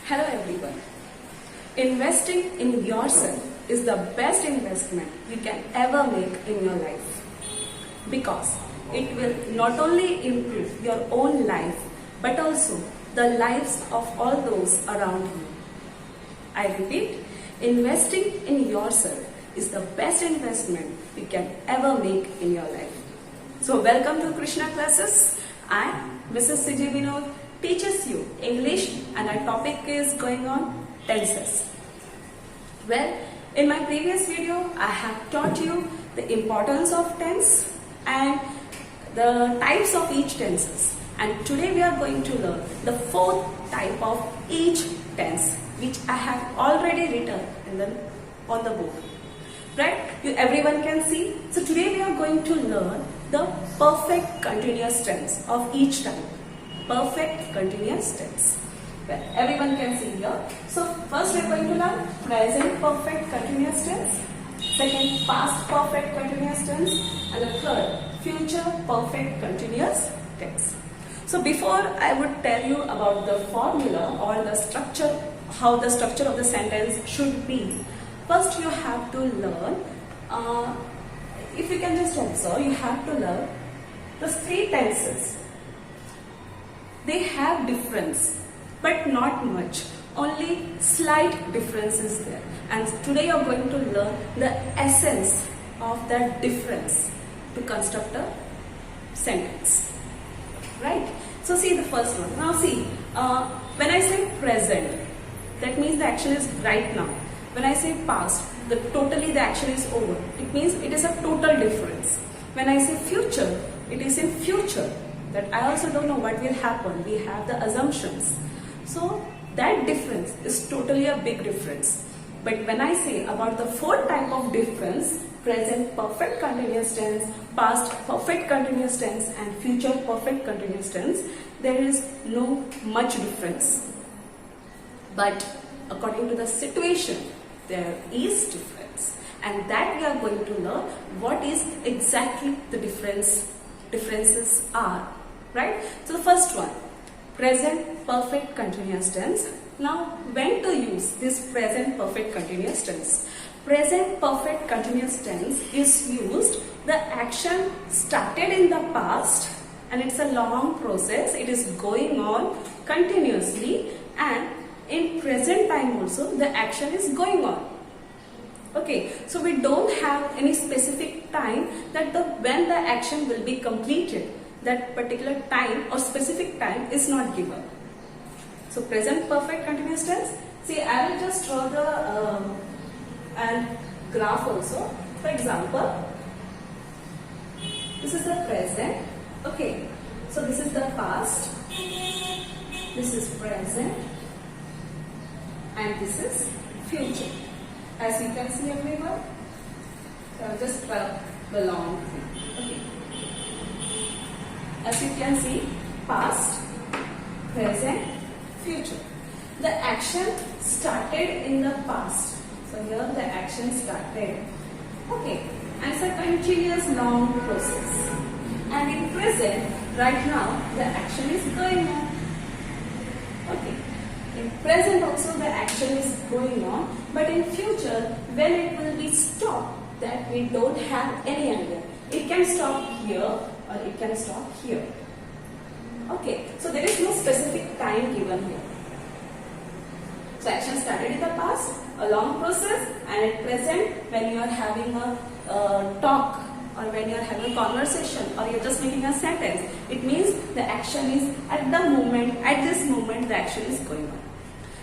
Hello everyone. Investing in yourself is the best investment you can ever make in your life, because it will not only improve your own life but also the lives of all those around you. I repeat, investing in yourself is the best investment you can ever make in your life. So welcome to Krishna Classes. I, Mrs. CJ Vinod, teaches you English, and our topic is going on tenses. Well, in my previous video, I have taught you the importance of tense and the types of each tenses. And today we are going to learn the fourth type of each tense, which I have already written on the board. Right? Everyone can see. So today we are going to learn the perfect continuous tense of each type. Perfect continuous tense. Well, everyone can see here. So first we are going to learn present perfect continuous tense, second past perfect continuous tense, and the third future perfect continuous tense. So before I would tell you about the formula or the structure, how the structure of the sentence should be, first you have to learn, if you can just observe, you have to learn the three tenses. They have difference, but not much. Only slight difference is there. And today you are going to learn the essence of that difference to construct a sentence. Right? So see the first one. Now see, when I say present, that means the action is right now. When I say past, totally the action is over. It means it is a total difference. When I say future, it is in future. That I also don't know what will happen. We have the assumptions. So that difference is totally a big difference. But when I say about the fourth type of difference, present perfect continuous tense, past perfect continuous tense, and future perfect continuous tense, there is no much difference. But according to the situation, there is difference. And that we are going to learn what is exactly the differences are. Right? So the first one, present perfect continuous tense. Now, when to use this present perfect continuous tense? Present perfect continuous tense is used, the action started in the past and it's a long process. It is going on continuously, and in present time also the action is going on. Okay, so we don't have any specific time that when the action will be completed. That particular time or specific time is not given. So present perfect continuous tense. See, I will just draw the and graph also. For example, this is the present. Okay, so this is the past. This is present, and this is future. As you can see, everyone. So I'll just draw the long thing. Okay. As you can see, past, present, future. The action started in the past. So here the action started. Okay. And it's a continuous long process. And in present, right now, the action is going on. Okay. In present also the action is going on. But in future, when it will be stopped, that we don't have any idea. It can stop here, or it can stop here. Okay, so there is no specific time given here. So action started in the past, a long process, and at present, when you are having a talk, or when you are having a conversation, or you are just making a sentence, it means the action is at this moment the action is going on.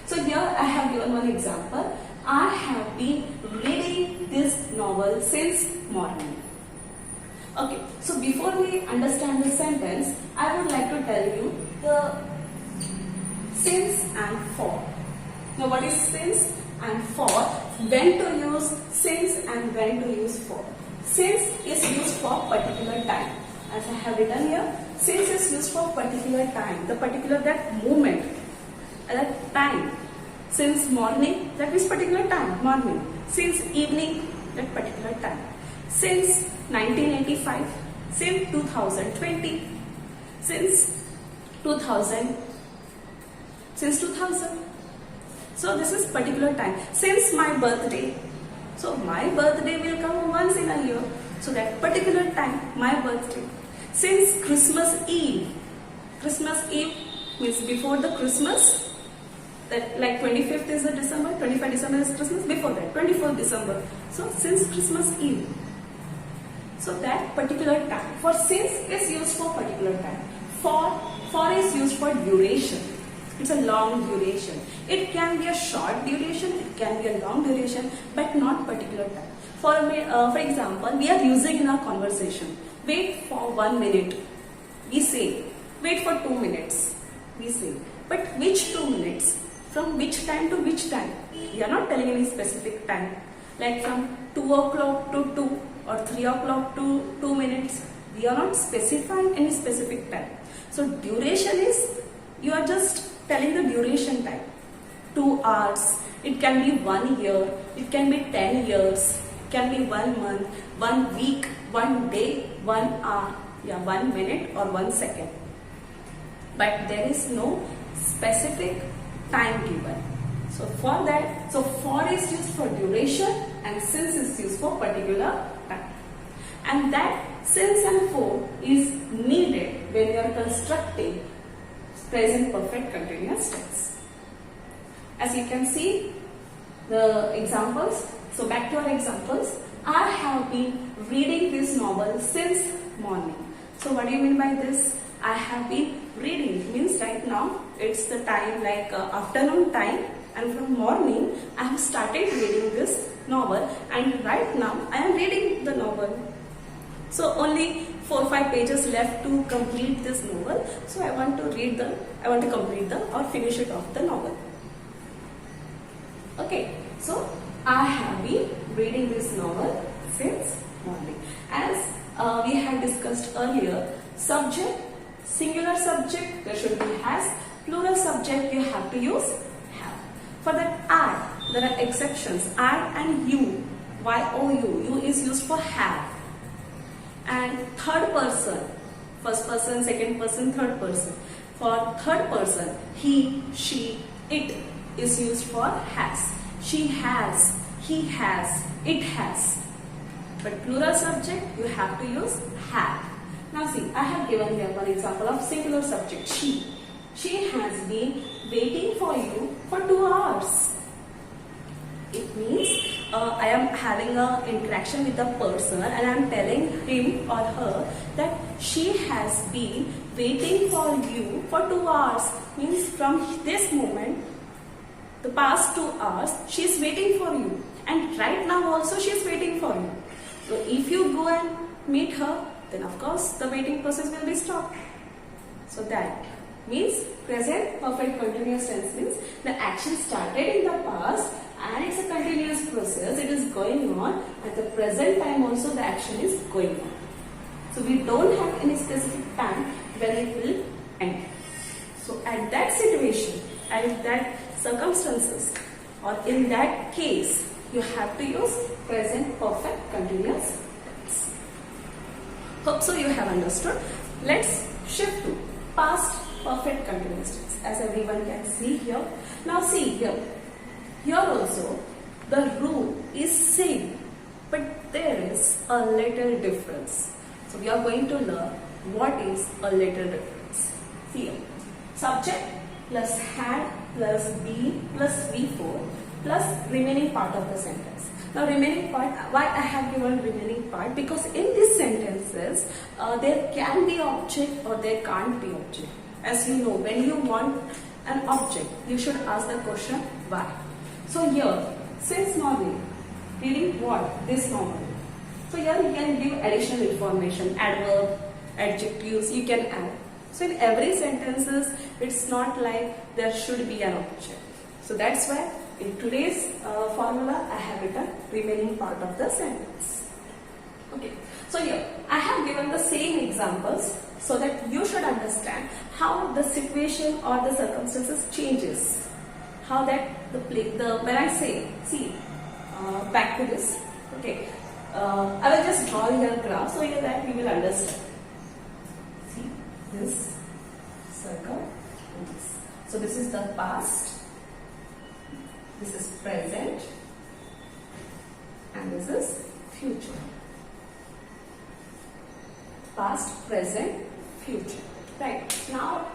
So here I have given one example. I have been reading this novel since morning. Okay, so before we understand the sentence, I would like to tell you the since and for. Now what is since and for? When to use since and when to use for. Since is used for particular time. As I have written here, since is used for particular time. The particular that moment, that time. Since morning, that is particular time, morning. Since evening, that particular time. Since 1985, since 2020, since 2000, So this is particular time. Since my birthday, so my birthday will come once in a year. So that particular time, my birthday. Since Christmas Eve means before the Christmas, that like 25th is the December, 25 December is Christmas, before that 24th December. So since Christmas Eve. So that particular time. For since is used for particular time. For is used for duration. It's a long duration. It can be a short duration, it can be a long duration, but not particular time. For example, we are using in our conversation, wait for 1 minute. We say, wait for 2 minutes. We say, but which 2 minutes? From which time to which time? We are not telling any specific time. Like from 2 o'clock to 2 or 3 o'clock to 2 minutes. We are not specifying any specific time. So duration is, you are just telling the duration time. 2 hours, it can be 1 year, it can be 10 years, it can be 1 month, 1 week, 1 day, 1 hour, 1 minute or 1 second. But there is no specific time given. So for that, for is used for duration and since is used for particular time. And that since and for is needed when you are constructing present perfect continuous tense. As you can see the examples. So back to our examples. I have been reading this novel since morning. So what do you mean by this? I have been reading means right now it's the time like afternoon time, and from morning I have started reading this novel, and right now I am reading the novel. So only 4 or 5 pages left to complete this novel. So I want to complete or finish it off the novel. Okay, so I have been reading this novel since morning. As we had discussed earlier, subject, singular subject, there should be has. Plural subject, you have to use have. For that I, there are exceptions. I and you, Y-O-U, you is used for have. And third person, first person, second person, third person. For third person, he, she, it is used for has. She has, he has, it has. But plural subject, you have to use have. Now see, I have given here one example of singular subject, she. She has been waiting for you for 2 hours. It means I am having an interaction with the person and I am telling him or her that she has been waiting for you for 2 hours. Means from this moment, the past 2 hours, she is waiting for you. And right now also she is waiting for you. So if you go and meet her, then of course the waiting process will be stopped. So that means present perfect continuous tense means the action started in the past and it's a continuous process. It is going on. At the present time also the action is going on. So we don't have any specific time when it will end. So at that situation, at that circumstances or in that case, you have to use present perfect continuous tense. Hope so you have understood. Let's shift to past perfect continuous tense, as everyone can see here. Now see here. Here also the rule is same, but there is a little difference. So we are going to learn what is a little difference. See here. Subject plus had plus be plus V4 plus remaining part of the sentence. Now remaining part, why I have given remaining part? Because in these sentences there can be object or there can't be object. As you know, when you want an object, you should ask the question why. So here, since morning, reading what? This novel. So here you can give additional information, adverb, adjectives, you can add. So in every sentences, it's not like there should be an object. So that's why in today's formula, I have written remaining part of the sentence. Okay. So here, I have given the same examples so that you should understand how the situation or the circumstances changes. How that when I say, see, back to this. Okay. I will just draw here graph so that you will understand. See, this circle and this. So this is the past. This is present and this is future. Past, present, future. Right. Now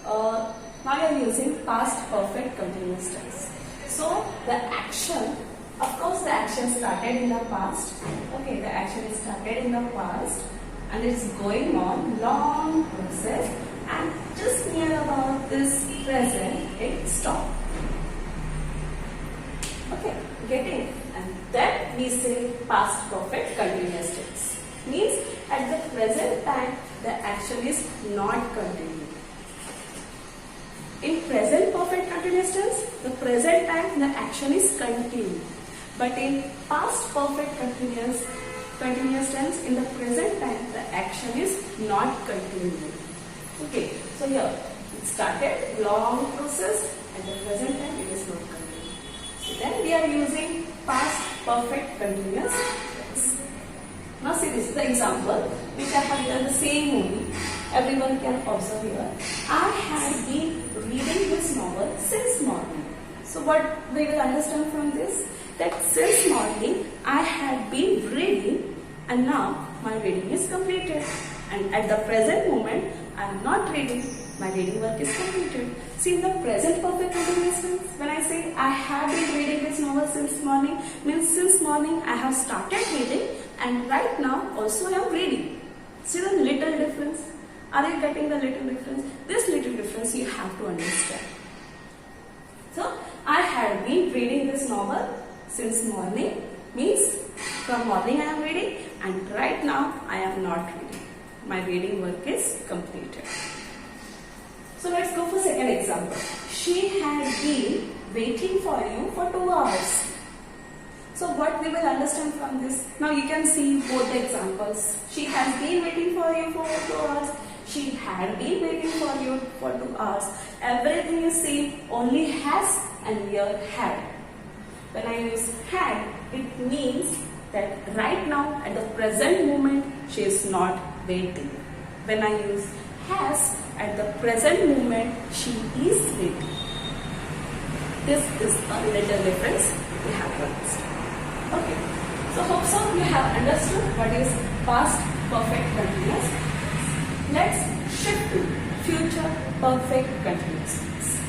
you are using past perfect continuous tense. So the action, of course the action started in the past. Okay, the action is started in the past and it's going on long process, and just near about this present it stopped. Okay, getting it? And then we say past perfect continuous tense. Means at the present time the action is not continuing. In present perfect continuous tense, the present time the action is continuing. But in past perfect continuous tense, in the present time the action is not continuing. Okay, so here it started long process, at the present time it is not continuing. So then we are using past perfect continuous tense. Now see, this is the example which I have done the same movie. Everyone can observe here. I had been reading this novel since morning. So what we will understand from this? That since morning I had been reading and now my reading is completed. And at the present moment I am not reading. My reading work is completed. See, in the present perfect continuous tense, when I say I have been reading this novel since morning, means since morning I have started reading and right now also I am reading. See the little difference? Are you getting the little difference? This little difference you have to understand. So, I had been reading this novel since morning, means from morning I am reading, and right now I am not reading. My reading work is completed. So let's go for second example. She had been waiting for you for 2 hours. So what we will understand from this? Now you can see both the examples. She has been waiting for you for 2 hours. She had been waiting for you for 2 hours. Everything is same, only has and here had. When I use had, it means that right now at the present moment she is not waiting. When I use has, at the present moment she is waiting. This is a little difference we have to understand. Okay, so hope so you have understood what is past perfect continuous. Let's shift to future perfect continuous tense.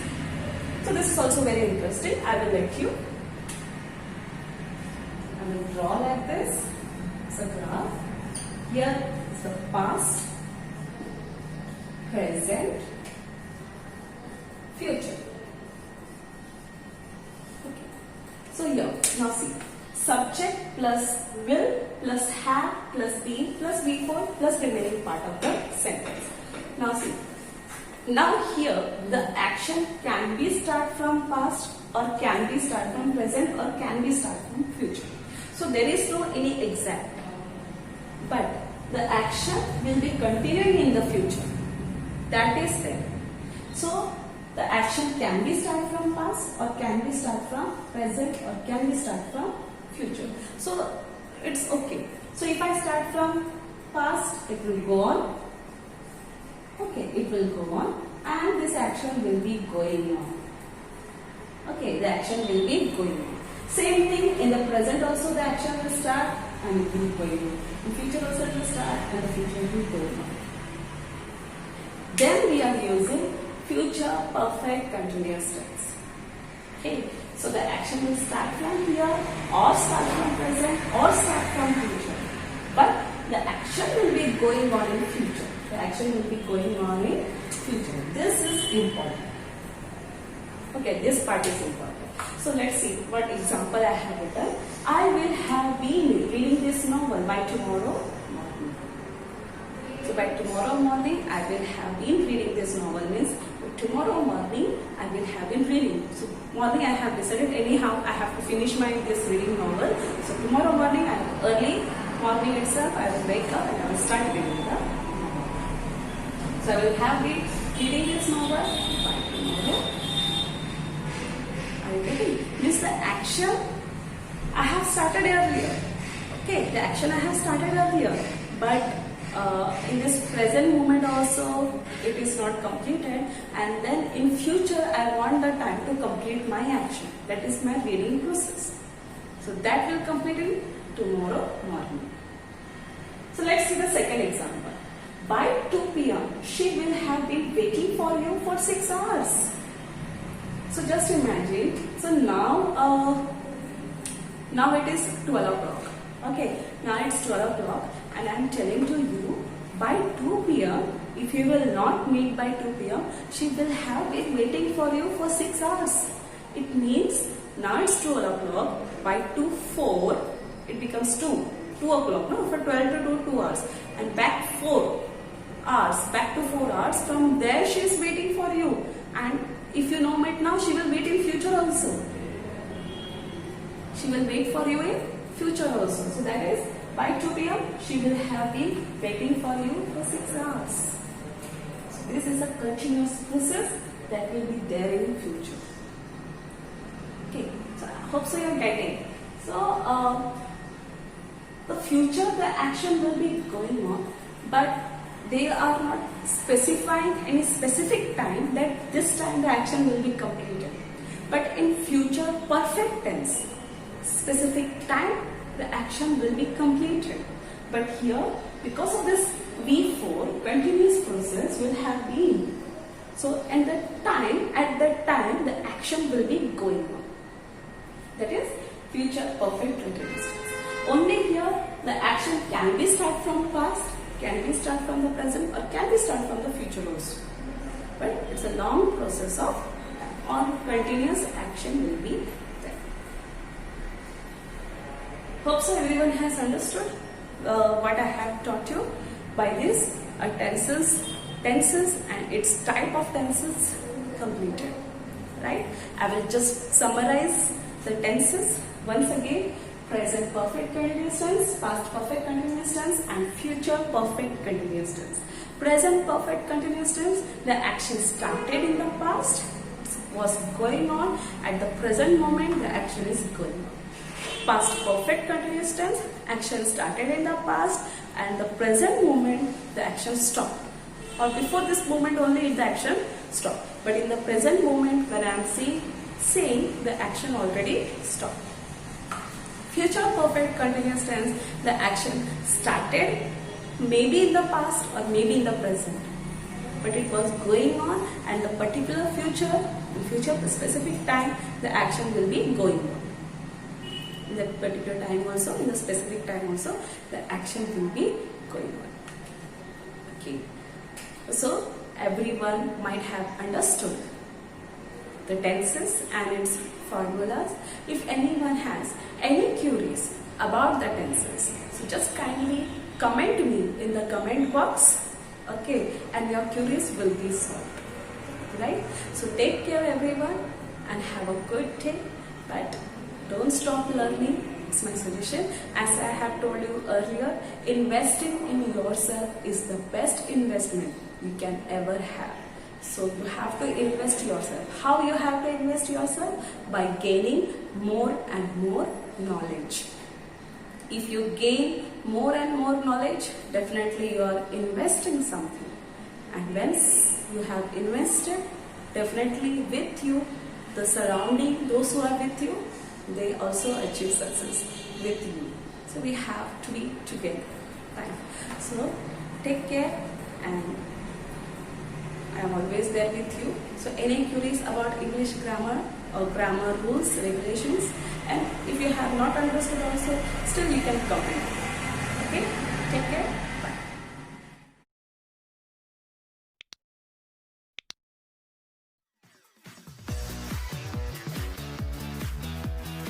So this is also very interesting. I will let you. I will draw like this. It's a graph. Here is the past, present, future. Okay. So here, now see. Subject plus will plus have plus been plus before plus remaining part of the sentence. Now see. Now here the action can be start from past or can be start from present or can be start from future. So there is no any exact. But the action will be continuing in the future. That is there. So the action can be start from past or can be start from present or can be start from future. So it's okay. So if I start from past, it will go on. Okay, it will go on and this action will be going on. Okay, the action will be going on. Same thing in the present also the action will start and it will be going on. In future also it will start and the future will go on. Then we are using future perfect continuous tense. Okay, so the action will start from here or start from present or start from future. But the action will be going on in future. The action will be going on in future. This is important. Okay, this part is important. So let's see what example I have written. I will have been reading this novel by tomorrow morning. So by tomorrow morning I will have been reading this novel means tomorrow morning I will have been reading. So morning I have decided anyhow I have to finish my this reading novel. So tomorrow morning early morning itself I will wake up and I will start reading the novel. So I will have been reading this novel by tomorrow. This is the action I have started earlier. Okay, the action I have started earlier, but in this present moment also it is not completed, and then in future I want the time to complete my action. That is my reading process. So that will complete in tomorrow morning. So let's see the second example. By 2 p.m. she will have been waiting for you for 6 hours. So just imagine. So now it is 12 o'clock. Okay, now it's 12 o'clock and I am telling to you, by 2 p.m. if you will not meet by 2 p.m. she will have been waiting for you for 6 hours. It means now it's 12 o'clock, by 2:04 it becomes 2 o'clock, no? For 12 to 2 hours, and back 4 hours, back to 4 hours, from there she is waiting for you. And if you know it now, she will wait in future also. She will wait for you in future also. So that is, by 2 p.m. she will have been waiting for you for 6 hours. So this is a continuous process that will be there in future. Okay, so I hope so you are getting. So the future, the action will be going on, but they are not specifying any specific time that this time the action will be completed. But in future perfect tense, specific time the action will be completed. But here, because of this V4, continuous process will have been. So at that time the action will be going on. That is future perfect continuous tense. Only here the action can be start from past, can be start from the present, or can be start from the future also. But it's a long process of on continuous action will be there. Hope so everyone has understood what I have taught you. By this, tenses and its type of tenses completed. Right? I will just summarize the tenses once again. Present perfect continuous tense, past perfect continuous tense, and future perfect continuous tense. Present perfect continuous tense, the action started in the past, was going on, at the present moment the action is going on. Past perfect continuous tense, action started in the past, and the present moment the action stopped. Or before this moment only the action stopped. But in the present moment when I am saying the action already stopped. Future perfect continuous tense, the action started maybe in the past or maybe in the present, but it was going on, and the particular future specific time the action will be going on. In that particular time also, in the specific time also, the action will be going on. Okay, so everyone might have understood the tenses and its formulas. If anyone has any queries about the tenses, so just kindly comment me in the comment box, okay, and your queries will be solved. Right? So take care everyone and have a good day, but don't stop learning. It's my suggestion. As I have told you earlier, investing in yourself is the best investment you can ever have. So you have to invest yourself. How you have to invest yourself? By gaining more and more knowledge. If you gain more and more knowledge, definitely you are investing something. And once you have invested, definitely with you, the surrounding, those who are with you, they also achieve success with you. So we have to be together. Right? So take care, and I am always there with you. So any queries about English grammar or grammar rules, regulations, and if you have not understood also, still you can comment. Okay? Take care.